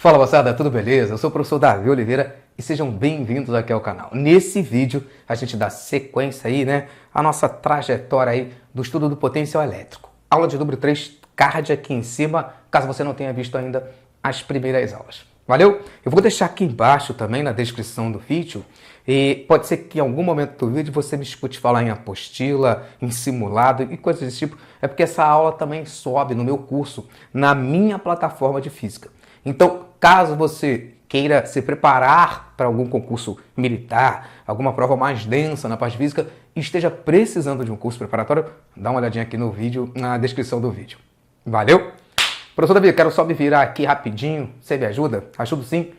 Fala moçada, tudo beleza? Eu sou o professor Davi Oliveira e sejam bem-vindos aqui ao canal. Nesse vídeo a gente dá sequência aí, né, a nossa trajetória aí do estudo do potencial elétrico. Aula de número 3, card aqui em cima, caso você não tenha visto ainda as primeiras aulas. Valeu? Eu vou deixar aqui embaixo também na descrição do vídeo e pode ser que em algum momento do vídeo você me escute falar em apostila, em simulado e coisas desse tipo. É porque essa aula também sobe no meu curso, na minha plataforma de física. Então, caso você queira se preparar para algum concurso militar, alguma prova mais densa na parte física e esteja precisando de um curso preparatório, dá uma olhadinha aqui no vídeo, na descrição do vídeo. Valeu? Professor Davi, quero só me virar aqui rapidinho. Você me ajuda? Ajudo sim.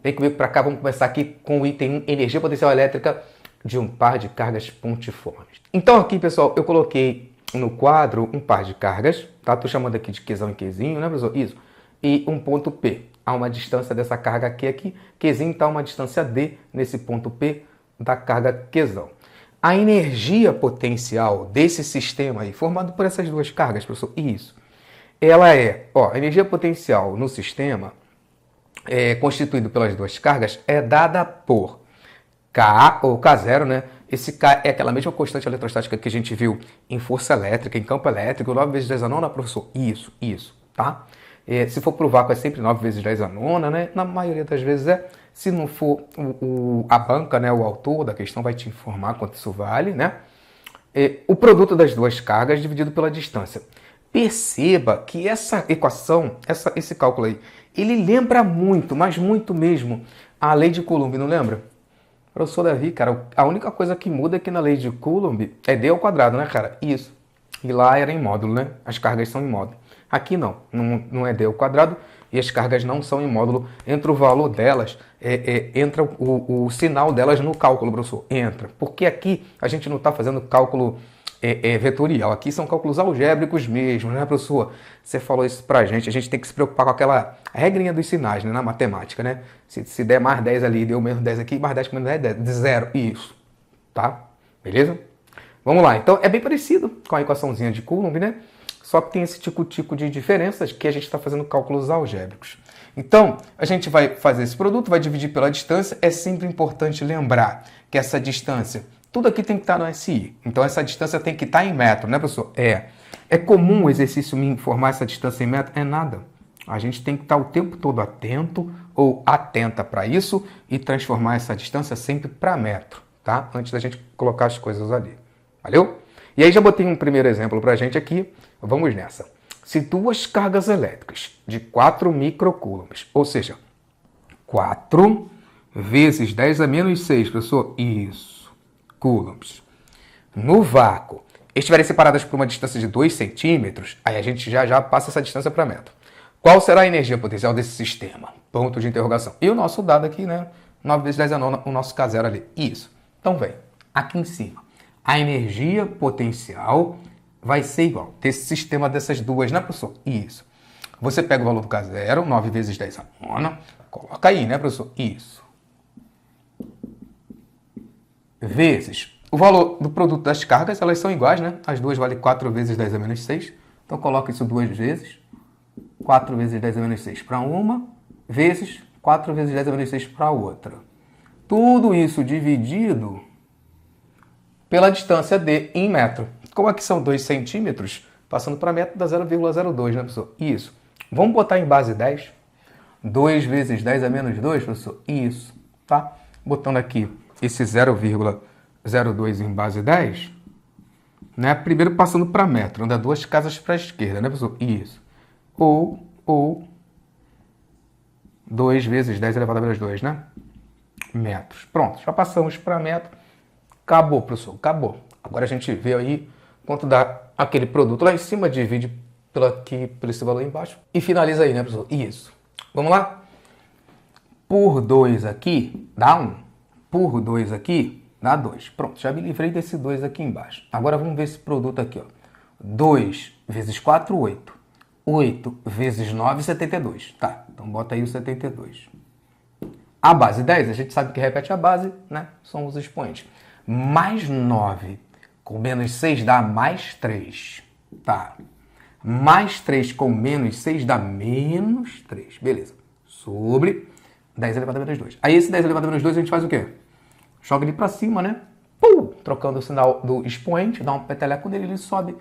Vem comigo para cá, vamos começar aqui com o item 1, energia potencial elétrica de um par de cargas pontiformes. Então aqui, pessoal, eu coloquei no quadro um par de cargas, tá? Estou chamando aqui de Qzão e Qzinho, né, professor? Isso. E um ponto P. Há uma distância dessa carga aqui. Qzinho está a uma distância D nesse ponto P da carga Qzão. A energia potencial desse sistema aí, formado por essas duas cargas, professor, isso. Ela é, a energia potencial no sistema, constituído pelas duas cargas, é dada por K, ou K0, né? Esse K é aquela mesma constante eletrostática que a gente viu em força elétrica, em campo elétrico, 9 vezes 10 a nona, professor? Isso, tá? Se for pro vácuo é sempre 9 vezes 10 a nona, né? Na maioria das vezes é. Se não for a banca, né, o autor da questão vai te informar quanto isso vale, né? O produto das duas cargas dividido pela distância. Perceba que essa equação, esse cálculo aí, ele lembra muito, mas muito mesmo, a lei de Coulomb, não lembra? Professor Davi, cara, a única coisa que muda é que na lei de Coulomb é D ao quadrado, né, cara? Isso. E lá era em módulo, né? As cargas são em módulo. Aqui não é D ao quadrado e as cargas não são em módulo. Entra o valor delas, entra o sinal delas no cálculo, professor. Entra. Porque aqui a gente não está fazendo cálculo vetorial. Aqui são cálculos algébricos mesmo, né, professor? Você falou isso pra gente. A gente tem que se preocupar com aquela regrinha dos sinais, né, na matemática, né? Se der mais 10 ali, deu menos 10 aqui, mais 10 com menos 10 é 10. De zero. Isso. Tá? Beleza? Vamos lá. Então, é bem parecido com a equaçãozinha de Coulomb, né? Só que tem esse tico-tico de diferenças que a gente está fazendo cálculos algébricos. Então, a gente vai fazer esse produto, vai dividir pela distância. É sempre importante lembrar que essa distância, tudo aqui tem que estar no SI. Então, essa distância tem que estar em metro, né, professor? É comum o exercício me informar essa distância em metro? É nada. A gente tem que estar o tempo todo atento ou atenta para isso e transformar essa distância sempre para metro, tá? Antes da gente colocar as coisas ali. Valeu? E aí já botei um primeiro exemplo para a gente aqui. Vamos nessa. Se duas cargas elétricas de 4 microcoulombs, ou seja, 4 vezes 10 a menos 6, professor? Isso, coulombs. No vácuo, estiverem separadas por uma distância de 2 centímetros, aí a gente já passa essa distância para metro. Qual será a energia potencial desse sistema? Ponto de interrogação. E o nosso dado aqui, né? 9 vezes 10 a nona, o nosso K0 ali. Isso. Então vem, aqui em cima. A energia potencial vai ser igual desse sistema dessas duas, né, professor? Isso. Você pega o valor do K0, 9 vezes 10 a nona, coloca aí, né, professor? Isso. Vezes o valor do produto das cargas, elas são iguais, né? As duas valem 4 vezes 10 a menos 6. Então, coloca isso duas vezes. 4 vezes 10 a menos 6 para uma, vezes 4 vezes 10 a menos 6 para outra. Tudo isso dividido pela distância D em metro. Como aqui são 2 centímetros, passando para metro dá 0,02, né, professor? Isso. Vamos botar em base 10. 2 vezes 10 a menos 2, professor? Isso. Tá? Botando aqui esse 0,02 em base 10, né? Primeiro passando para metro, anda duas casas para a esquerda, né, professor? Isso. Ou 2 vezes 10 elevado a menos 2, né? Metros. Pronto, já passamos para metro. Acabou, professor, acabou. Agora a gente vê aí quanto dá aquele produto lá em cima, divide por esse valor aí embaixo e finaliza aí, né, professor? Isso. Vamos lá? Por 2 aqui dá 1. Por 2 aqui dá 2. Pronto, já me livrei desse 2 aqui embaixo. Agora vamos ver esse produto aqui, ó. 2 vezes 4, 8. 8 vezes 9, 72. Tá, então bota aí o 72. A base 10, a gente sabe que repete a base, né? São os expoentes. Mais 9 com menos 6 dá mais 3. Tá. Mais 3 com menos 6 dá menos 3. Beleza. sobre 10 elevado a menos 2. Aí esse 10 elevado a menos 2 a gente faz o quê? Joga ele para cima, né? Pum! Trocando o sinal do expoente, dá um peteleco nele, ele sobe,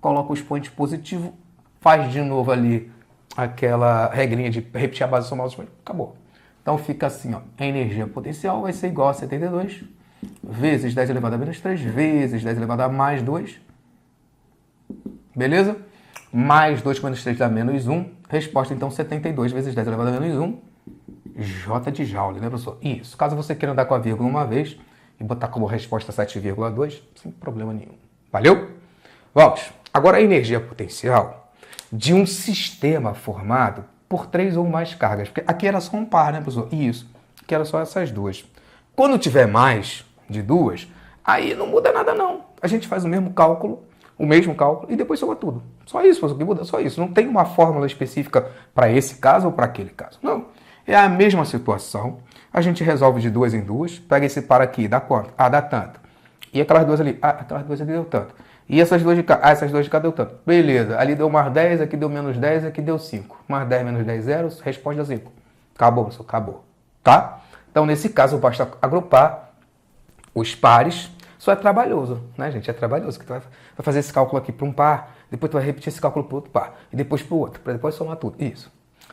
coloca o expoente positivo, faz de novo ali aquela regrinha de repetir a base somar os expoentes. Acabou. Então fica assim, ó, a energia potencial vai ser igual a 72 vezes 10 elevado a menos 3 vezes 10 elevado a mais 2. Beleza? Mais 2 menos 3 dá menos 1. Resposta, então, 72 vezes 10 elevado a menos 1. J de Joule, né, professor? Isso. Caso você queira andar com a vírgula uma vez e botar como resposta 7,2, sem problema nenhum. Valeu? Vamos. Agora, a energia potencial de um sistema formado por 3 ou mais cargas. Porque aqui era só um par, né, professor? Isso. Aqui era só essas duas. Quando tiver mais de duas, aí não muda nada, não. A gente faz o mesmo cálculo, e depois soma tudo. Só isso, professor, que muda, só isso. Não tem uma fórmula específica para esse caso ou para aquele caso. Não. É a mesma situação. A gente resolve de duas em duas. Pega esse par aqui, dá quanto? Ah, dá tanto. E aquelas duas ali? Ah, aquelas duas ali deu tanto. E essas duas de cá? Ah, essas duas de cá deu tanto. Beleza. Ali deu mais 10, aqui deu menos 10, aqui deu 5. Mais 10 menos 10, 0. Resposta 5. Acabou, professor. Acabou. Tá? Então, nesse caso, basta agrupar os pares. Só é trabalhoso, né, gente? É trabalhoso. Que tu vai fazer esse cálculo aqui para um par, depois tu vai repetir esse cálculo para o outro par, e depois para o outro, para depois somar tudo. Isso.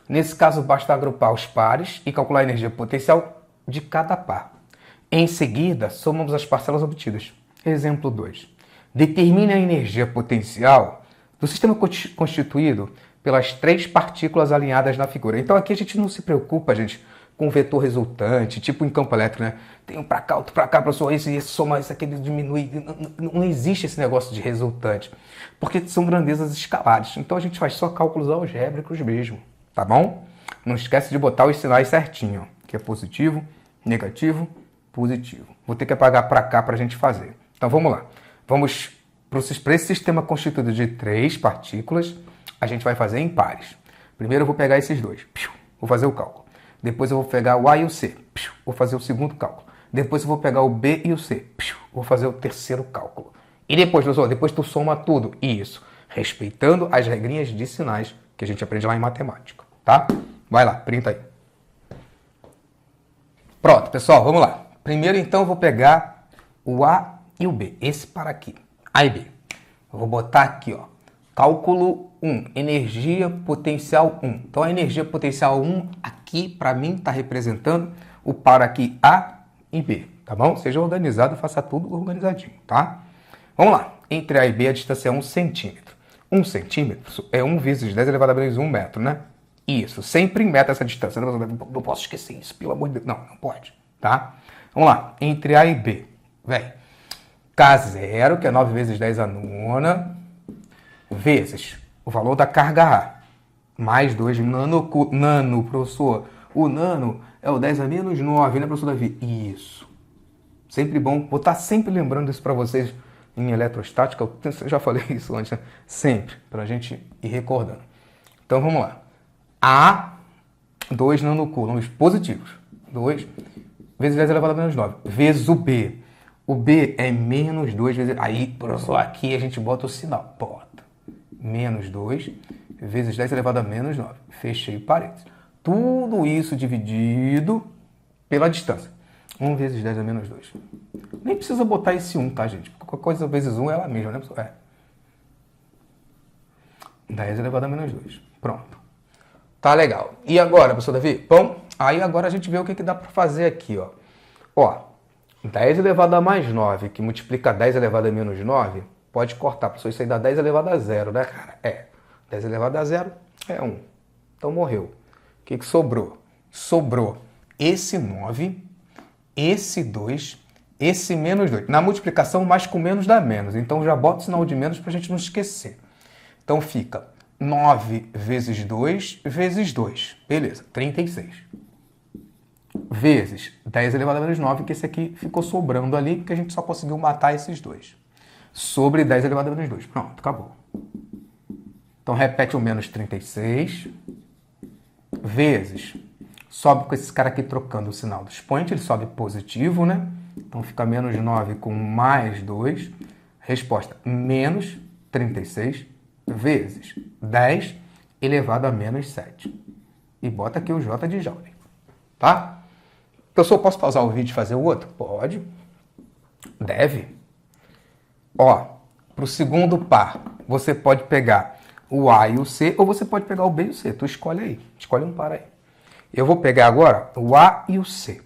Nesse caso, basta agrupar os pares e calcular a energia potencial de cada par. Em seguida, somamos as parcelas obtidas. Exemplo 2. Determine a energia potencial do sistema constituído pelas 3 partículas alinhadas na figura. Então aqui a gente não se preocupa, gente, com o vetor resultante, tipo em campo elétrico, né? Tem um para cá, outro para cá, professor, esse soma, isso aqui diminui. Não existe esse negócio de resultante, porque são grandezas escalares. Então a gente faz só cálculos algébricos mesmo, tá bom? Não esquece de botar os sinais certinho, que é positivo, negativo, positivo. Vou ter que apagar para cá para a gente fazer. Então vamos lá. Vamos para esse sistema constituído de 3 partículas, a gente vai fazer em pares. Primeiro eu vou pegar esses dois, vou fazer o cálculo. Depois eu vou pegar o A e o C, vou fazer o segundo cálculo. Depois eu vou pegar o B e o C, vou fazer o terceiro cálculo. E depois, professor, depois tu soma tudo. Isso, respeitando as regrinhas de sinais que a gente aprende lá em matemática, tá? Vai lá, printa aí. Pronto, pessoal, vamos lá. Primeiro, então, eu vou pegar o A e o B, esse para aqui, A e B. Eu vou botar aqui, ó, cálculo 1, energia potencial 1. Então, a energia potencial 1 aqui, para mim, está representando o par aqui A e B, tá bom? Seja organizado, faça tudo organizadinho, tá? Vamos lá. Entre A e B, a distância é 1 centímetro. 1 centímetro é 1 vezes 10 elevado a menos 1 metro, né? Isso, sempre em metro essa distância. Não posso esquecer isso, pelo amor de Deus. Não, não pode, tá? Vamos lá. Entre A e B, vem. K0, que é 9 vezes 10 a nona, vezes o valor da carga A, mais 2 nano, professor. O nano é o 10 a menos 9, né, professor Davi? Isso. Sempre bom. Vou estar sempre lembrando isso para vocês em eletrostática. Eu já falei isso antes, né? Sempre, para a gente ir recordando. Então, vamos lá. A, 2 nanocoulombs positivos. 2 vezes 10 elevado a menos 9. Vezes o B. O B é menos 2 vezes... Aí, professor, aqui a gente bota o sinal. Bota. Menos 2 vezes 10 elevado a menos 9. Fechei parênteses. Tudo isso dividido pela distância. 1 vezes 10 a menos 2. Nem precisa botar esse 1, tá, gente? Qualquer coisa vezes 1 é ela mesma, né, professor? É. 10 elevado a menos 2. Pronto. Tá legal. E agora, professor Davi? Bom, aí agora a gente vê o que dá para fazer aqui, ó. Ó, 10 elevado a mais 9, que multiplica 10 elevado a menos 9, pode cortar, professor. Isso aí dá 10 elevado a 0, né, cara? É. 10 elevado a 0 é 1. Então morreu. O que sobrou? Sobrou esse 9, esse 2, esse menos 2. Na multiplicação, mais com menos dá menos. Então já bota o sinal de menos para a gente não esquecer. Então fica 9 vezes 2 vezes 2. Beleza, 36. Vezes 10 elevado a menos 9, que esse aqui ficou sobrando ali, porque a gente só conseguiu matar esses dois. Sobre 10 elevado a menos 2. Pronto, acabou. Então repete o menos 36. Vezes, sobe com esse cara aqui trocando o sinal do expoente, ele sobe positivo, né? Então fica menos 9 com mais 2. Resposta, menos 36 vezes 10 elevado a menos 7. e bota aqui o J de Joule, tá? Professor, posso pausar o vídeo e fazer o outro? Pode. Deve. Ó, para o segundo par, você pode pegar o A e o C, ou você pode pegar o B e o C. Tu escolhe aí. Escolhe um par aí. Eu vou pegar agora o A e o C.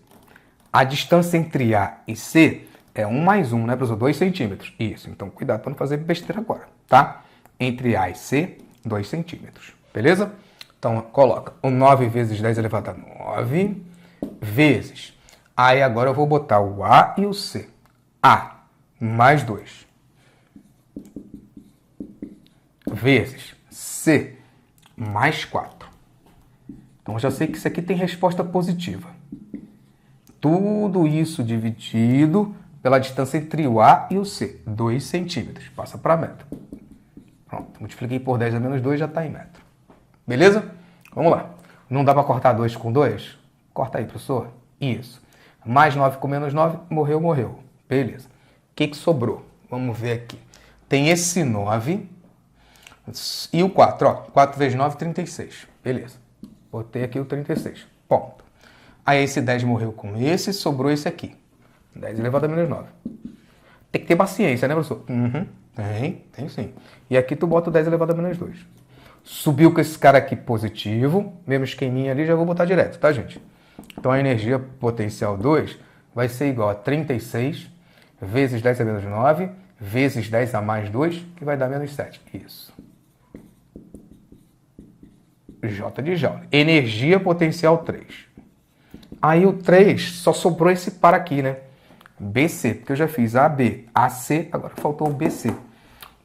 A distância entre A e C é 1 mais 1, né, professor? 2 centímetros. Isso. Então, cuidado para não fazer besteira agora, tá? Entre A e C, 2 centímetros. Beleza? Então, coloca o 9 vezes 10 elevado a 9 vezes. Aí, agora eu vou botar o A e o C. A mais 2 vezes C mais 4. Então, eu já sei que isso aqui tem resposta positiva. Tudo isso dividido pela distância entre o A e o C. 2 centímetros. Passa para metro. Pronto. Multipliquei por 10 a menos 2, já está em metro. Beleza? Vamos lá. Não dá para cortar 2 com 2? Corta aí, professor. Isso. Mais 9 com menos 9, morreu, morreu. Beleza. O que sobrou? Vamos ver aqui. Tem esse 9 e o 4. Ó, 4 vezes 9, 36. Beleza. Botei aqui o 36. Ponto. Aí esse 10 morreu com esse, sobrou esse aqui. 10 elevado a menos 9. Tem que ter paciência, né, professor? Tem sim. E aqui tu bota o 10 elevado a menos 2. Subiu com esse cara aqui positivo, mesmo esqueminha ali, já vou botar direto, tá, gente? Então a energia potencial 2 vai ser igual a 36 vezes 10 a menos 9 vezes 10 a mais 2, que vai dar menos 7. Isso. J de Joule. Energia potencial 3. Aí o 3 só sobrou esse par aqui, né? BC, porque eu já fiz AB, AC, agora faltou o BC.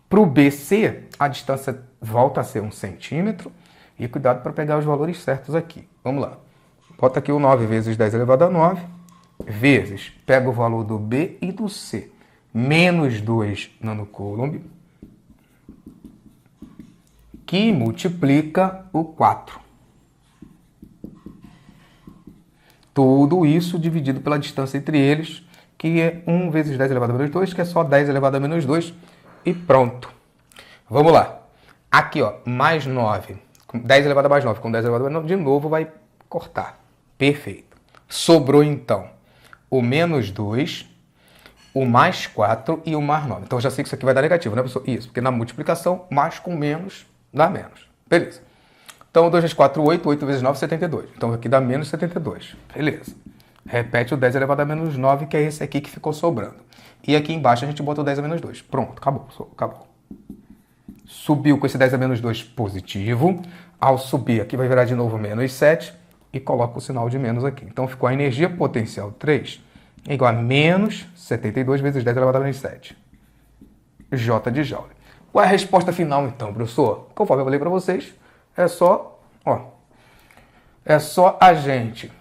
Para o BC, a distância volta a ser 1 centímetro. E cuidado para pegar os valores certos aqui. Vamos lá. Bota aqui o 9 vezes 10 elevado a 9, vezes, pega o valor do B e do C, menos 2 nanocoulomb, que multiplica o 4. Tudo isso dividido pela distância entre eles, que é 1 vezes 10 elevado a menos 2, que é só 10 elevado a menos 2, e pronto. Vamos lá. Aqui, ó, mais 9, 10 elevado a mais 9 com 10 elevado a menos 9, de novo vai cortar. Perfeito. Sobrou, então, o menos 2, o mais 4 e o mais 9. Então, eu já sei que isso aqui vai dar negativo, né, professor? Isso, porque na multiplicação, mais com menos dá menos. Beleza. Então, 2 vezes 4, 8. 8 vezes 9, 72. Então, aqui dá menos 72. Beleza. Repete o 10 elevado a menos 9, que é esse aqui que ficou sobrando. E aqui embaixo a gente bota o 10 a menos 2. Pronto, acabou, professor. Acabou. Subiu com esse 10 a menos 2 positivo. Ao subir, aqui vai virar de novo menos 7. E coloca o sinal de menos aqui. Então, ficou a energia potencial 3 igual a menos 72 vezes 10 elevado a menos 7. J de Joule. Qual é a resposta final, então, professor? Conforme eu falei para vocês, é só a gente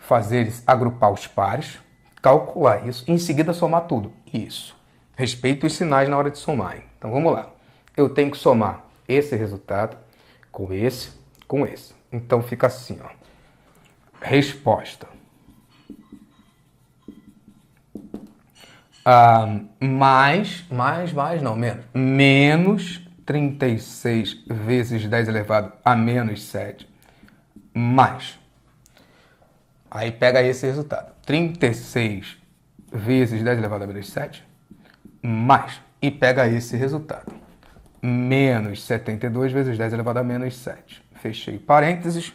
agrupar os pares, calcular isso, e em seguida somar tudo. Isso. Respeita os sinais na hora de somar. Hein? Então, vamos lá. Eu tenho que somar esse resultado com esse. Então, fica assim, ó. Resposta. Menos 36 vezes 10 elevado a menos 7, mais. Aí pega esse resultado. 36 vezes 10 elevado a menos 7, mais. E pega esse resultado. Menos 72 vezes 10 elevado a menos 7. Fechei parênteses.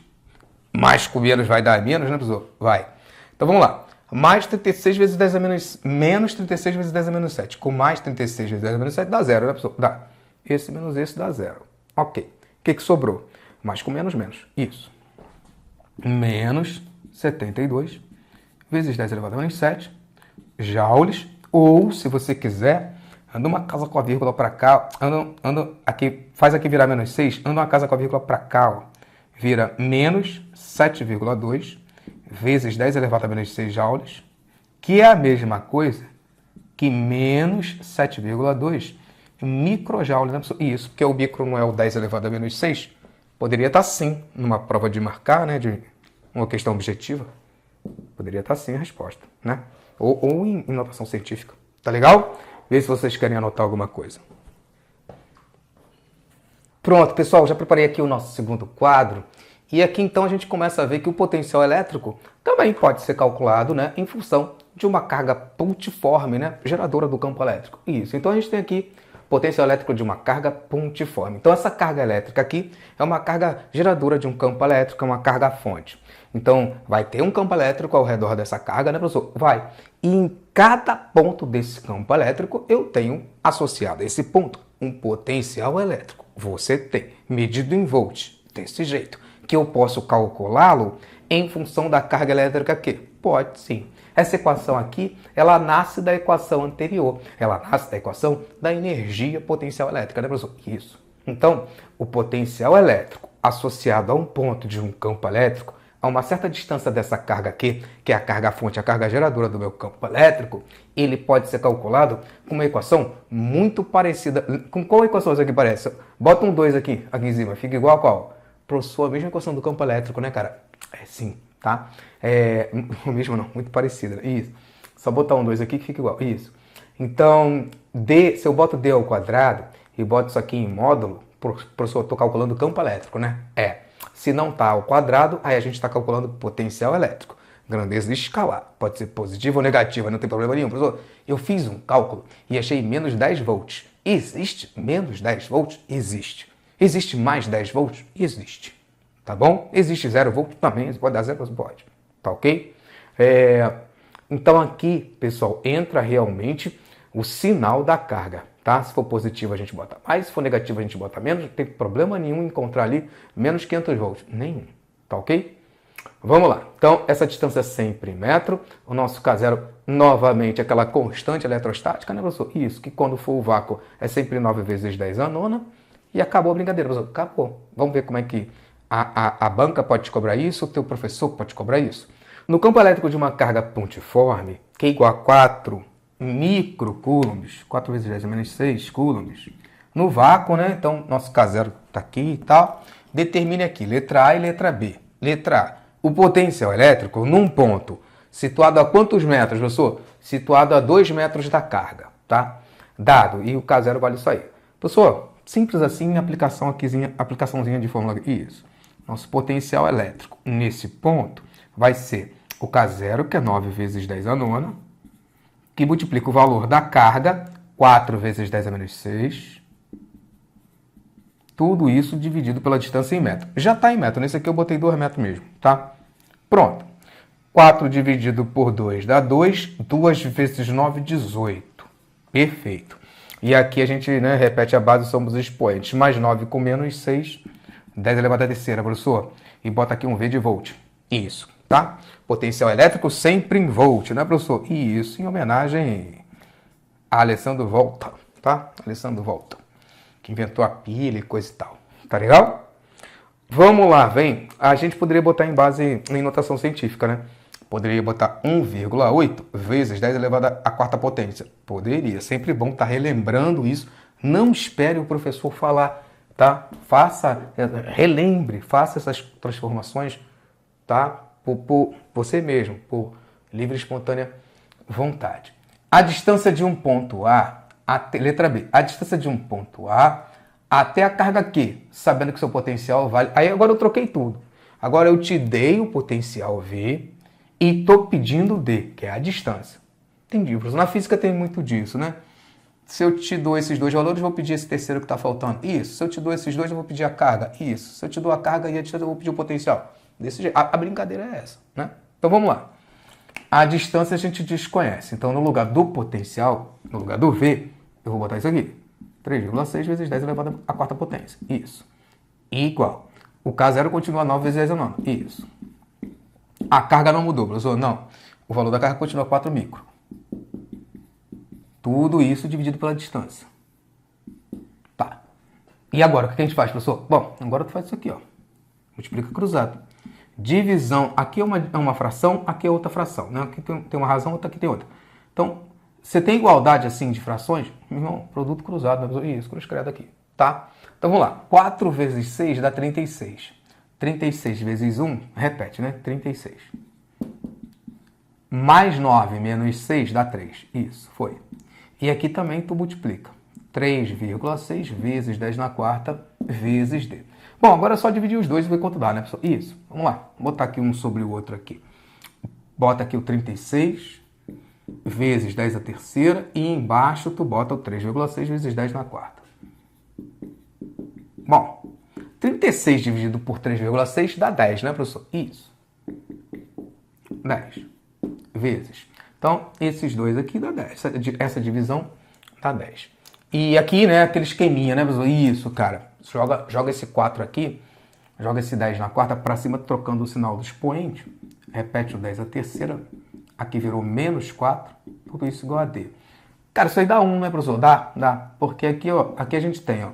Mais com menos vai dar menos, né, professor? Vai. Então, vamos lá. Mais 36 vezes 10 a menos... Menos 36 vezes 10 a menos 7. Com mais 36 vezes 10 a menos 7 dá zero, né, professor? Dá. Esse menos esse dá zero. Ok. O que sobrou? Mais com menos, menos. Isso. Menos 72 vezes 10 elevado a menos 7 joules. Ou, se você quiser, anda uma casa com a vírgula para cá. Anda aqui, faz aqui virar menos 6. Anda uma casa com a vírgula para cá, ó. Vira menos 7,2 vezes 10 elevado a menos 6 joules, que é a mesma coisa que menos 7,2 microjoules, né, professor? Isso, porque o micro não é o 10 elevado a menos 6. Poderia estar sim, numa prova de marcar, né, de uma questão objetiva. Poderia estar sim a resposta, né? Ou em notação científica. Tá legal? Vê se vocês querem anotar alguma coisa. Pronto, pessoal, já preparei aqui o nosso segundo quadro. E aqui então a gente começa a ver que o potencial elétrico também pode ser calculado, né, em função de uma carga pontiforme, né, geradora do campo elétrico. Isso. Então a gente tem aqui potencial elétrico de uma carga pontiforme. Então essa carga elétrica aqui é uma carga geradora de um campo elétrico, é uma carga fonte. Então vai ter um campo elétrico ao redor dessa carga, né, professor? Vai. E em cada ponto desse campo elétrico eu tenho associado a esse ponto um potencial elétrico. Você tem, medido em volts, desse jeito, que eu posso calculá-lo em função da carga elétrica aqui? Pode sim. Essa equação aqui, ela nasce da equação anterior. Ela nasce da equação da energia potencial elétrica, né, professor? Isso. Então, o potencial elétrico associado a um ponto de um campo elétrico, a uma certa distância dessa carga aqui, que é a carga fonte, a carga geradora do meu campo elétrico, ele pode ser calculado com uma equação muito parecida. Com qual equação isso aqui parece? Bota um 2 aqui em cima, fica igual a qual? Professor, a mesma equação do campo elétrico, né, cara? É sim, tá? O mesmo não, muito parecida, né? Isso. Só botar um 2 aqui que fica igual, isso. Então, se eu boto D ao quadrado e boto isso aqui em módulo, professor, eu estou calculando o campo elétrico, né? Se não está ao quadrado, aí a gente está calculando potencial elétrico. Grandeza escalar. Pode ser positiva ou negativa, não tem problema nenhum, professor. Eu fiz um cálculo e achei menos 10 volts. Existe menos 10 volts? Existe. Existe mais 10 volts? Existe. Tá bom? Existe 0 volts também, pode dar 0, pode. Tá ok? Então aqui, pessoal, entra realmente o sinal da carga. Tá? Se for positivo a gente bota mais, se for negativo a gente bota menos, não tem problema nenhum em encontrar ali menos 500 volts. Nenhum. Tá ok? Vamos lá. Então, essa distância é sempre em metro. O nosso K0, novamente, aquela constante eletrostática, né, professor? Isso, que quando for o vácuo é sempre 9 vezes 10 a nona. E acabou a brincadeira, professor. Acabou. Vamos ver como é que a banca pode te cobrar isso, o teu professor pode te cobrar isso. No campo elétrico de uma carga pontiforme, que é igual a 4 microcoulombs, 4 vezes 10 a menos 6 coulombs, no vácuo, né? Então, nosso K0 está aqui e tal. Determine aqui, letra A e letra B. Letra A, o potencial elétrico num ponto situado a quantos metros, professor? Situado a 2 metros da carga, tá? Dado, e o K0 vale isso aí. Professor, simples assim, aplicaçãozinha de fórmula. Isso. Nosso potencial elétrico nesse ponto vai ser o K0, que é 9 vezes 10 a nona, que multiplica o valor da carga, 4 vezes 10 a menos 6. Tudo isso dividido pela distância em metro. Já está em metro, nesse aqui eu botei 2 metros mesmo, tá? Pronto. 4 dividido por 2 dá 2. 2 vezes 9, 18. Perfeito. E aqui a gente, né, repete a base, somos expoentes. Mais 9 com menos 6, 10 elevado à terceira, professor. E bota aqui um V de volt. Isso, tá? Potencial elétrico sempre em volt, né, professor? E isso em homenagem a Alessandro Volta, tá? Alessandro Volta, que inventou a pilha e coisa e tal. Tá legal? Vamos lá, vem. A gente poderia botar em base em notação científica, né? Poderia botar 1,8 vezes 10 elevado à quarta potência. Poderia. Sempre bom estar relembrando isso. Não espere o professor falar, tá? Relembre, faça essas transformações, tá? Por você mesmo, por livre e espontânea vontade. A distância de um ponto A, letra B, a distância de um ponto A até a carga Q, sabendo que seu potencial vale... Aí agora eu troquei tudo. Agora eu te dei o potencial V e estou pedindo D, que é a distância. Entendi, professor. Na física tem muito disso, né? Se eu te dou esses dois valores, eu vou pedir esse terceiro que está faltando. Isso. Se eu te dou esses dois, eu vou pedir a carga. Isso. Se eu te dou a carga e a distância, eu vou pedir o potencial. Desse jeito. A brincadeira é essa, né? Então vamos lá. A distância a gente desconhece. Então no lugar do potencial, no lugar do V, eu vou botar isso aqui. 3,6 vezes 10 elevado à quarta potência. Isso. Igual. O K0 continua 9 vezes 10 a nona. Isso. A carga não mudou, professor? Não. O valor da carga continua 4 micro. Tudo isso dividido pela distância. Tá. E agora, o que a gente faz, professor? Bom, agora tu faz isso aqui, ó. Multiplica cruzado. Divisão. Aqui é uma fração, aqui é outra fração, né? Aqui tem uma razão, outra aqui tem outra. Então, você tem igualdade assim de frações? Meu irmão, produto cruzado. Isso, cruz credo aqui. Tá? Então, vamos lá. 4 vezes 6 dá 36. 36 vezes 1, repete, né? 36. Mais 9 menos 6 dá 3. Isso, foi. E aqui também tu multiplica. 3,6 vezes 10 na quarta vezes D. Bom, agora é só dividir os dois e ver quanto dá, né, pessoal? Isso, vamos lá. Vou botar aqui um sobre o outro aqui. Bota aqui o 36 vezes 10 à terceira e embaixo tu bota o 3,6 vezes 10 na quarta. Bom, 36 dividido por 3,6 dá 10, né, professor? Isso. 10 vezes. Então, esses dois aqui dá 10. Essa divisão dá 10. E aqui, né, aquele esqueminha, né, professor? Isso, cara. Joga esse 4 aqui, joga esse 10 na quarta para cima, trocando o sinal do expoente. Repete o 10 à terceira. Aqui virou menos 4. Tudo isso igual a D. Cara, isso aí dá 1, né, professor? Dá. Porque aqui, ó, aqui a gente tem, ó,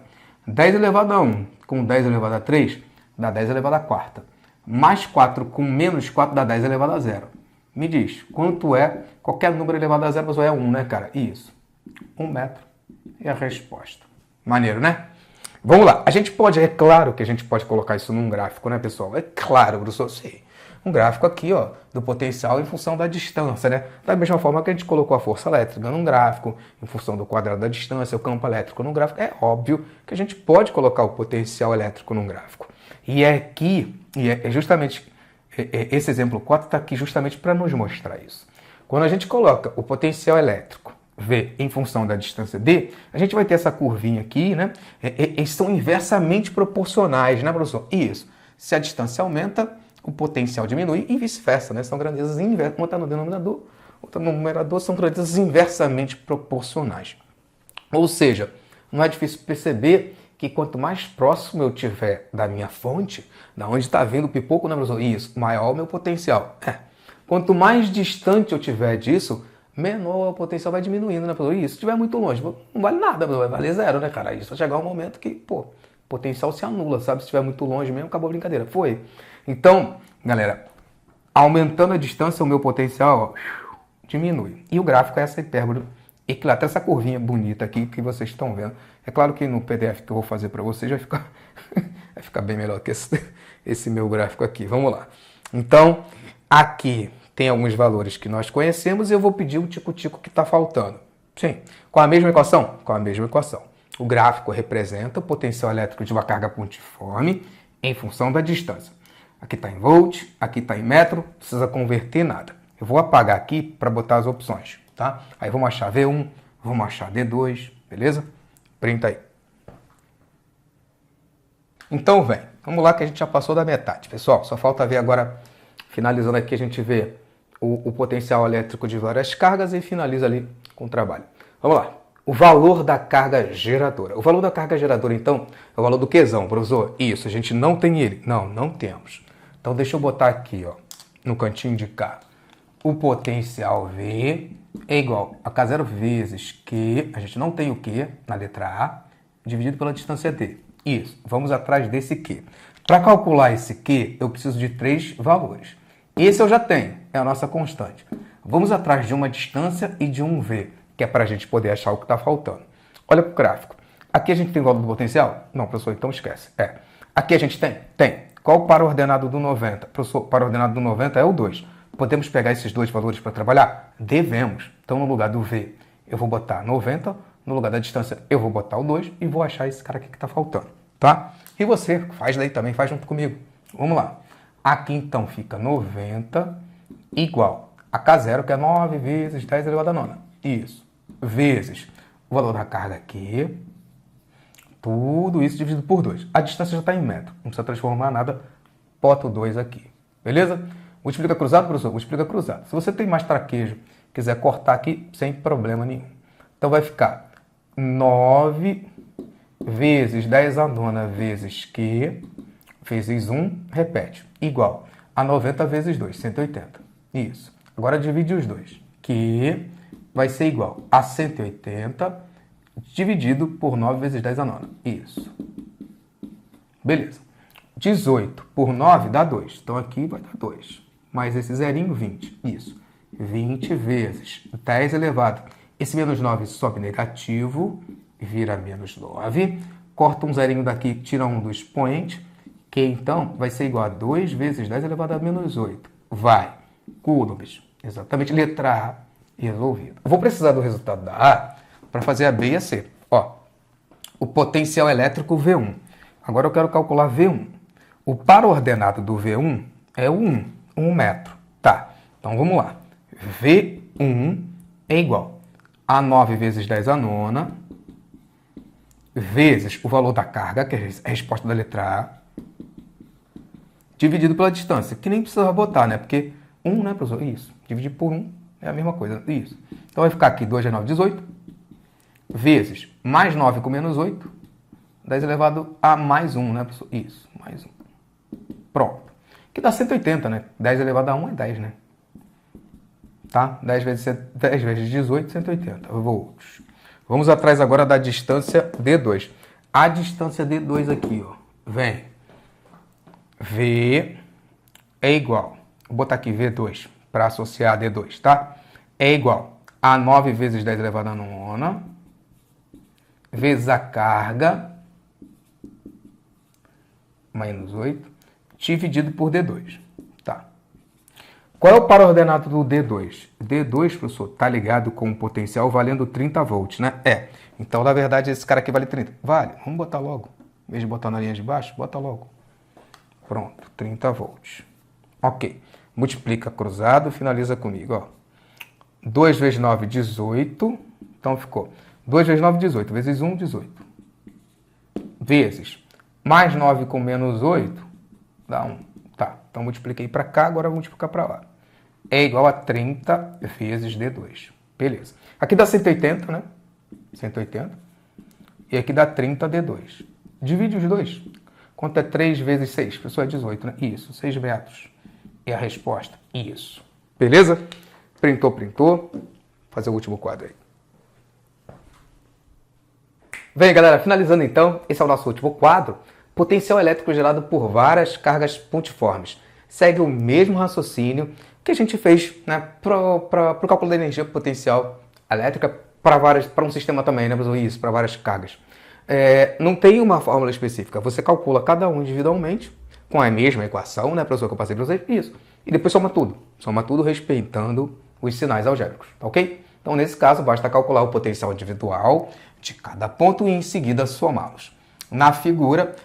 10 elevado a 1 com 10 elevado a 3 dá 10 elevado a quarta. Mais 4 com menos 4 dá 10 elevado a 0. Me diz, quanto é qualquer número elevado a 0, professor, é 1, né, cara? Isso. 1 metro é a resposta. Maneiro, né? Vamos lá. É claro que a gente pode colocar isso num gráfico, né, pessoal? É claro, professor, sim. Um gráfico aqui, ó, do potencial em função da distância, né? Da mesma forma que a gente colocou a força elétrica num gráfico, em função do quadrado da distância, o campo elétrico num gráfico, é óbvio que a gente pode colocar o potencial elétrico num gráfico. E é aqui, justamente, esse exemplo 4 está aqui justamente para nos mostrar isso. Quando a gente coloca o potencial elétrico V em função da distância D, a gente vai ter essa curvinha aqui, né? Eles são inversamente proporcionais, né, professor? Isso. Se a distância aumenta, o potencial diminui e vice-versa, né? São grandezas inversas. Uma está no denominador, outra no numerador, são grandezas inversamente proporcionais. Ou seja, não é difícil perceber que quanto mais próximo eu tiver da minha fonte, da onde está vindo o pipoco, né, professor? Isso, maior o meu potencial. Quanto mais distante eu tiver disso, menor o potencial vai diminuindo, né, professor? Isso, se estiver muito longe, não vale nada, vai valer 0, né, cara? Isso vai chegar um momento que, pô, o potencial se anula, sabe? Se estiver muito longe mesmo, acabou a brincadeira. Foi. Então, galera, aumentando a distância, o meu potencial, ó, diminui. E o gráfico é essa hipérbole equilátera, essa curvinha bonita aqui que vocês estão vendo. É claro que no PDF que eu vou fazer para vocês vai ficar bem melhor que esse meu gráfico aqui. Vamos lá. Então, aqui tem alguns valores que nós conhecemos e eu vou pedir o tico-tico que está faltando. Sim. Com a mesma equação? Com a mesma equação. O gráfico representa o potencial elétrico de uma carga pontiforme em função da distância. Aqui está em volt, aqui está em metro, não precisa converter nada. Eu vou apagar aqui para botar as opções, tá? Aí vamos achar V1, vamos achar D2, beleza? Printa aí. Então vem, vamos lá que a gente já passou da metade. Pessoal, só falta ver agora, finalizando aqui, a gente vê o potencial elétrico de várias cargas e finaliza ali com o trabalho. Vamos lá. O valor da carga geradora. O valor da carga geradora, então, é o valor do Qzão, professor. Isso, a gente não tem ele. Não temos. Então, deixa eu botar aqui, ó, no cantinho de cá. O potencial V é igual a K0 vezes Q, a gente não tem o Q na letra A, dividido pela distância D. Isso, vamos atrás desse Q. Para calcular esse Q, eu preciso de 3 valores. Esse eu já tenho, é a nossa constante. Vamos atrás de uma distância e de um V, que é para a gente poder achar o que está faltando. Olha para o gráfico. Aqui a gente tem o valor do potencial? Não, professor, então esquece. Aqui a gente tem? Tem. Qual o par ordenado do 90? Professor, o par ordenado do 90 é o 2. Podemos pegar esses dois valores para trabalhar? Devemos. Então, no lugar do V, eu vou botar 90. No lugar da distância, eu vou botar o 2 e vou achar esse cara aqui que está faltando, tá? E você faz daí também, faz junto comigo. Vamos lá. Aqui, então, fica 90 igual a K0, que é 9 vezes 10 elevado a 9. Isso. Vezes o valor da carga aqui. Tudo isso dividido por 2. A distância já está em metro. Não precisa transformar nada. Bota o 2 aqui. Beleza? Multiplica cruzado, professor? Multiplica cruzado. Se você tem mais traquejo, quiser cortar aqui, sem problema nenhum. Então vai ficar 9 vezes 10 a nona vezes Q, vezes 1, repete, igual a 90 vezes 2, 180. Isso. Agora divide os dois. Q vai ser igual a 180 dividido por 9 vezes 10 a nona. Isso. Beleza. 18 por 9 dá 2. Então aqui vai dar 2. Mais esse zerinho, 20. Isso. 20 vezes 10 elevado. Esse menos 9 sobe negativo, vira menos 9. Corta um zerinho daqui, tira um do expoente, que então vai ser igual a 2 vezes 10 elevado a menos 8. Vai. Coulombs. Exatamente, letra A resolvido. Eu vou precisar do resultado da A para fazer a B e a C. Ó, o potencial elétrico V1. Agora eu quero calcular V1. O par ordenado do V1 é o 1 metro. Tá, então vamos lá. V1 é igual a 9 vezes 10 à nona, vezes o valor da carga, que é a resposta da letra A, dividido pela distância, que nem precisa botar, né? Porque 1, né, professor? Isso. Dividir por 1 é a mesma coisa. Isso. Então vai ficar aqui 2 vezes 9, 18, vezes mais 9 com menos 8, 10 elevado a mais 1, né, professor? Isso, mais 1. Pronto. Que dá 180, né? 10 elevado a 1 é 10, né? Tá? 10 vezes 18, 180 volts. Vamos atrás agora da distância D2. A distância D2 aqui, ó, vem. V é igual, vou botar aqui V2 para associar a D2, tá? É igual a 9 vezes 10 elevado a nona, vezes a carga, menos 8, dividido por D2, tá? Qual é o par ordenado do D2? D2, professor, tá ligado com o potencial valendo 30 volts, né? É. Então, na verdade, esse cara aqui vale 30. Vale. Vamos botar logo. Em vez de botar na linha de baixo, bota logo. Pronto, 30 volts. Ok. Multiplica cruzado, finaliza comigo, ó. 2 vezes 9, 18. Então, ficou 2 vezes 9, 18. Vezes 1, 18. Vezes mais 9 com menos 8, dá 1. Tá, então multipliquei para cá, agora vou multiplicar para lá. É igual a 30 vezes D2. Beleza. Aqui dá 180, né? 180. E aqui dá 30 D2. Divide os dois. Quanto é 3 vezes 6? Pessoal, é 18, né? Isso, 6 metros. É a resposta. Isso. Beleza? Printou, printou. Vou fazer o último quadro aí. Bem, galera, finalizando então, esse é o nosso último quadro. Potencial elétrico gerado por várias cargas pontiformes. Segue o mesmo raciocínio que a gente fez, né, para o cálculo da energia potencial elétrica para um sistema também, né, isso, para várias cargas. Não tem uma fórmula específica. Você calcula cada um individualmente com a mesma equação, né, professor, que eu passei para vocês, isso. E depois soma tudo. Soma tudo respeitando os sinais algébricos, tá ok? Então, nesse caso, basta calcular o potencial individual de cada ponto e em seguida somá-los. Na figura,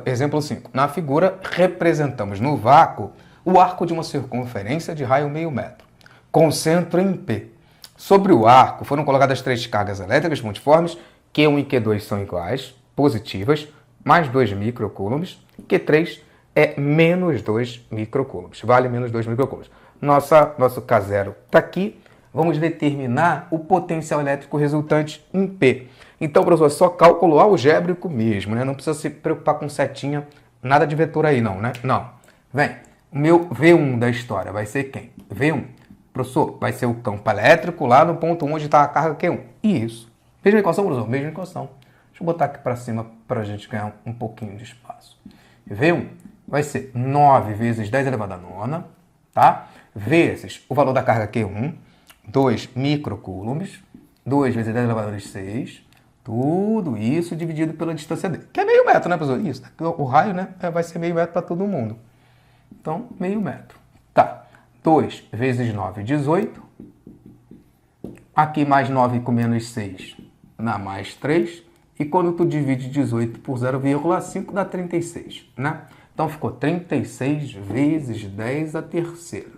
exemplo 5. Na figura, representamos no vácuo o arco de uma circunferência de raio meio metro, com centro em P. Sobre o arco foram colocadas 3 cargas elétricas pontiformes, Q1 e Q2 são iguais, positivas, mais 2 microcoulombs, Q3 é menos 2 microcoulombs, vale menos 2 microcoulombs. Nosso K0 está aqui, vamos determinar o potencial elétrico resultante em P. Então, professor, é só cálculo algébrico mesmo, né? Não precisa se preocupar com setinha, nada de vetor aí não, né? Não. Vem, o meu V1 da história vai ser quem? V1. Professor, vai ser o campo elétrico lá no ponto 1 onde está a carga Q1. Isso. Mesma equação, professor? Mesma equação. Deixa eu botar aqui para cima para a gente ganhar um pouquinho de espaço. V1 vai ser 9 vezes 10 elevado a nona, tá? Vezes o valor da carga Q1, 2 microcoulombs, 2 vezes 10 elevado a 6, tudo isso dividido pela distância D, que é meio metro, né, professor? Isso, o raio, né, vai ser meio metro para todo mundo. Então, meio metro. Tá, 2 vezes 9, 18. Aqui mais 9 com menos 6 dá mais 3. E quando tu divide 18 por 0,5 dá 36, né? Então ficou 36 vezes 10 a terceira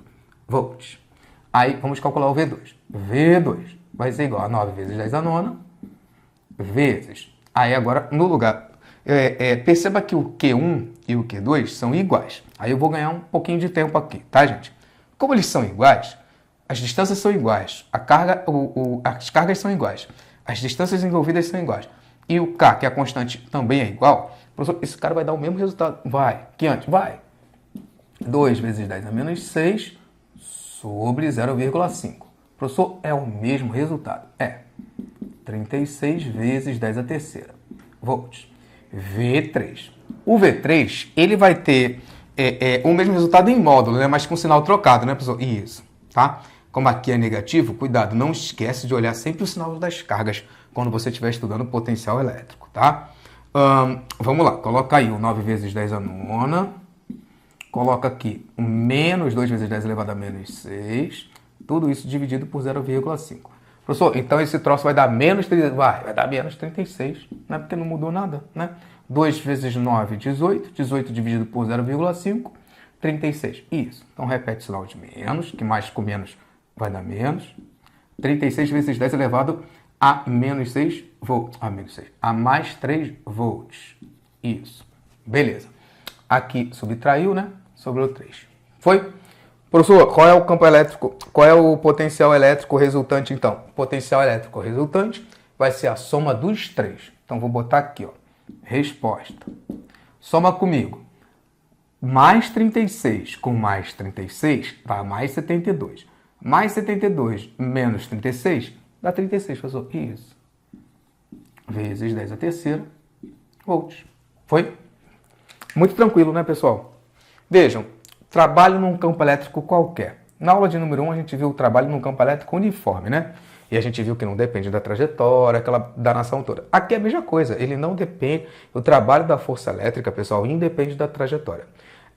volts. Aí vamos calcular o V2. V2 vai ser igual a 9 vezes 10 a nona, vezes. Aí agora no lugar, perceba que o Q1 e o Q2 são iguais. Aí eu vou ganhar um pouquinho de tempo aqui, tá, gente? Como eles são iguais, as distâncias são iguais, as cargas são iguais, as distâncias envolvidas são iguais. E o K, que é a constante, também é igual. Professor, esse cara vai dar o mesmo resultado. Vai. Que antes? Vai. 2 vezes 10 a menos 6 sobre 0,5. Professor, é o mesmo resultado. 36 vezes 10 a terceira volts. V3. O V3, ele vai ter o mesmo resultado em módulo, né? Mas com sinal trocado, né, professor? Isso, tá? Como aqui é negativo, cuidado, não esquece de olhar sempre o sinal das cargas quando você estiver estudando potencial elétrico, tá? Vamos lá, coloca aí o 9 vezes 10 a nona, coloca aqui o menos 2 vezes 10 elevado a menos 6, tudo isso dividido por 0,5. Professor, então esse troço vai dar menos 36. Vai dar menos 36, né? Porque não mudou nada, né? 2 vezes 9, 18. 18 dividido por 0,5, 36. Isso. Então repete isso lá de menos, que mais com menos vai dar menos. 36 vezes 10 elevado a menos 6 volts. A mais 3 volts. Isso. Beleza. Aqui subtraiu, né? Sobrou 3. Foi? Professor, qual é o campo elétrico? Qual é o potencial elétrico resultante, então? O potencial elétrico resultante vai ser a soma dos 3. Então, vou botar aqui, ó. Resposta. Soma comigo. Mais 36 com mais 36 dá mais 72. Mais 72 menos 36 dá 36, professor. Isso. Vezes 10 a terceira volts. Foi? Muito tranquilo, né, pessoal? Vejam, trabalho num campo elétrico qualquer. Na aula de número 1, a gente viu o trabalho num campo elétrico uniforme, né? E a gente viu que não depende da trajetória, aquela danação toda. Aqui é a mesma coisa, ele não depende, o trabalho da força elétrica, pessoal, independe da trajetória.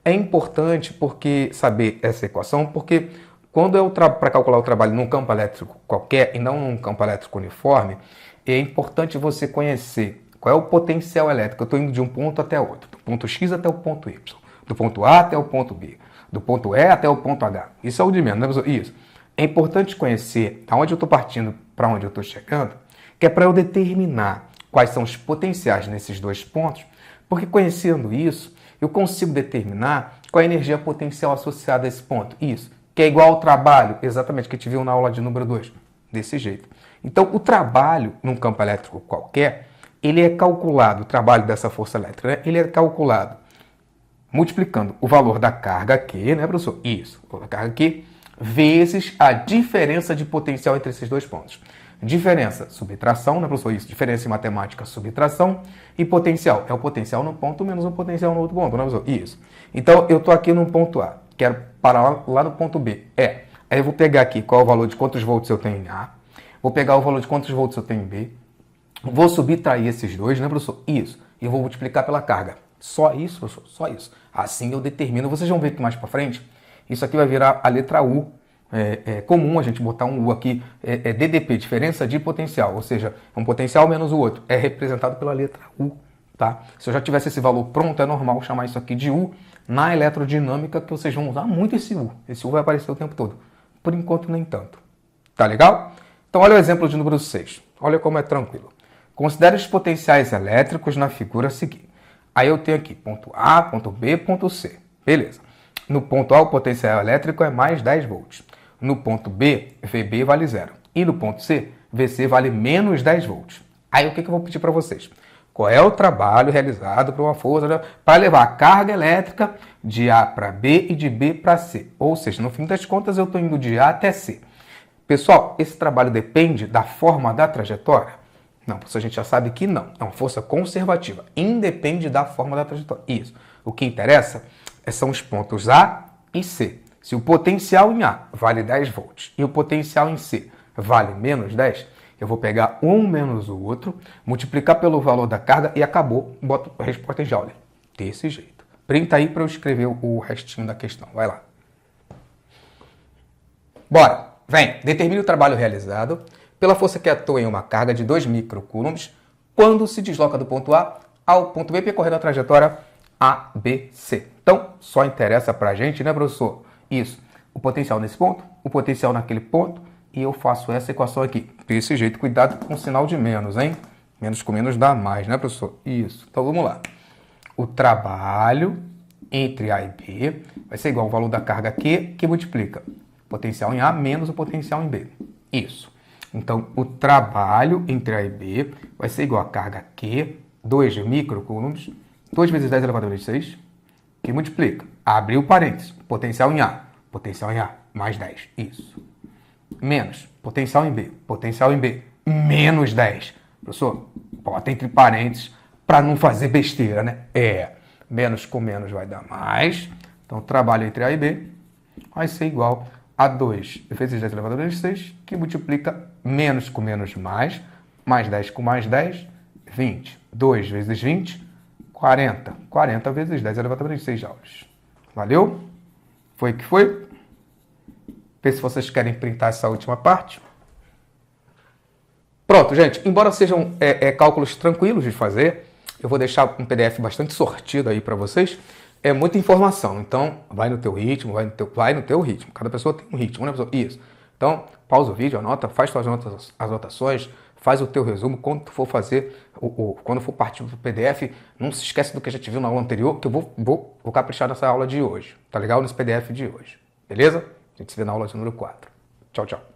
É importante porque saber essa equação, porque quando eu para calcular o trabalho num campo elétrico qualquer e não num campo elétrico uniforme, é importante você conhecer qual é o potencial elétrico. Eu estou indo de um ponto até outro, do ponto X até o ponto Y, do ponto A até o ponto B, do ponto E até o ponto H. Isso é o de menos, né, professor? Isso. É importante conhecer aonde eu estou partindo para onde eu estou chegando, que é para eu determinar quais são os potenciais nesses dois pontos, porque conhecendo isso, eu consigo determinar qual é a energia potencial associada a esse ponto. Isso, que é igual ao trabalho, exatamente, que a gente viu na aula de número 2, desse jeito. Então, o trabalho num campo elétrico qualquer, ele é calculado, o trabalho dessa força elétrica, né? Ele é calculado multiplicando o valor da carga Q, né, professor? Isso, o valor da carga Q, vezes a diferença de potencial entre esses dois pontos. Diferença, subtração, né, professor? Isso, diferença em matemática, subtração. E potencial, é o potencial no ponto menos o potencial no outro ponto, né, professor? Isso. Então, eu estou aqui no ponto A, quero parar lá no ponto B. Aí eu vou pegar aqui qual é o valor de quantos volts eu tenho em A, vou pegar o valor de quantos volts eu tenho em B, vou subtrair esses dois, né, professor? Isso. E vou multiplicar pela carga. Só isso, professor? Só isso. Assim eu determino. Vocês vão ver que mais para frente, isso aqui vai virar a letra U. É comum a gente botar um U aqui, DDP, diferença de potencial, ou seja, um potencial menos o outro, é representado pela letra U, tá? Se eu já tivesse esse valor pronto, é normal chamar isso aqui de U. Na eletrodinâmica, que vocês vão usar muito esse U. Esse U vai aparecer o tempo todo. Por enquanto, nem tanto. Tá legal? Então, olha o exemplo de número 6. Olha como é tranquilo. Considere os potenciais elétricos na figura a seguir. Aí eu tenho aqui ponto A, ponto B, ponto C. Beleza. No ponto A, o potencial elétrico é mais 10 volts. No ponto B, VB vale 0. E no ponto C, VC vale menos 10 volts. Aí o que eu vou pedir para vocês? Qual é o trabalho realizado por uma força para levar a carga elétrica de A para B e de B para C? Ou seja, no fim das contas, eu estou indo de A até C. Pessoal, esse trabalho depende da forma da trajetória? Não, a gente já sabe que não. É uma força conservativa. Independe da forma da trajetória. Isso. O que interessa são os pontos A e C. Se o potencial em A vale 10 volts e o potencial em C vale menos 10, eu vou pegar um menos o outro, multiplicar pelo valor da carga e acabou. Boto a resposta em Joule. Desse jeito. Printa aí para eu escrever o restinho da questão. Vai lá. Bora. Vem. Determine o trabalho realizado pela força que atua em uma carga de 2 microcoulombs quando se desloca do ponto A ao ponto B percorrendo a trajetória ABC. Então, só interessa para a gente, né, professor? Isso. O potencial nesse ponto, o potencial naquele ponto, e eu faço essa equação aqui. Desse jeito, cuidado com o sinal de menos, hein? Menos com menos dá mais, né, professor? Isso. Então, vamos lá. O trabalho entre A e B vai ser igual ao valor da carga Q, que multiplica o potencial em A menos o potencial em B. Isso. Então, o trabalho entre A e B vai ser igual a carga Q, 2 microcoulombs, 2 vezes 10 elevado a menos 6, que multiplica, abriu parênteses, potencial em A, mais 10, isso. Menos, potencial em B, menos 10. Professor, bota entre parênteses para não fazer besteira, né? Menos com menos vai dar mais. Então, o trabalho entre A e B vai ser igual a 2 vezes 10 elevado a menos 6, que multiplica menos com menos mais 10 com mais 10, 20. 2 vezes 20, 40. 40 vezes 10 elevado a menos 6 joules. Valeu? Foi que foi? Vê se vocês querem printar essa última parte. Pronto, gente, embora sejam cálculos tranquilos de fazer, eu vou deixar um PDF bastante sortido aí para vocês. É muita informação, então vai no teu ritmo, vai no teu ritmo. Cada pessoa tem um ritmo, né, pessoal? Isso. Então, pausa o vídeo, anota, faz suas anotações, faz o teu resumo. Quando tu for fazer, quando for partir do PDF, não se esquece do que a gente viu na aula anterior, que eu vou caprichar nessa aula de hoje. Tá legal? Nesse PDF de hoje. Beleza? A gente se vê na aula de número 4. Tchau, tchau.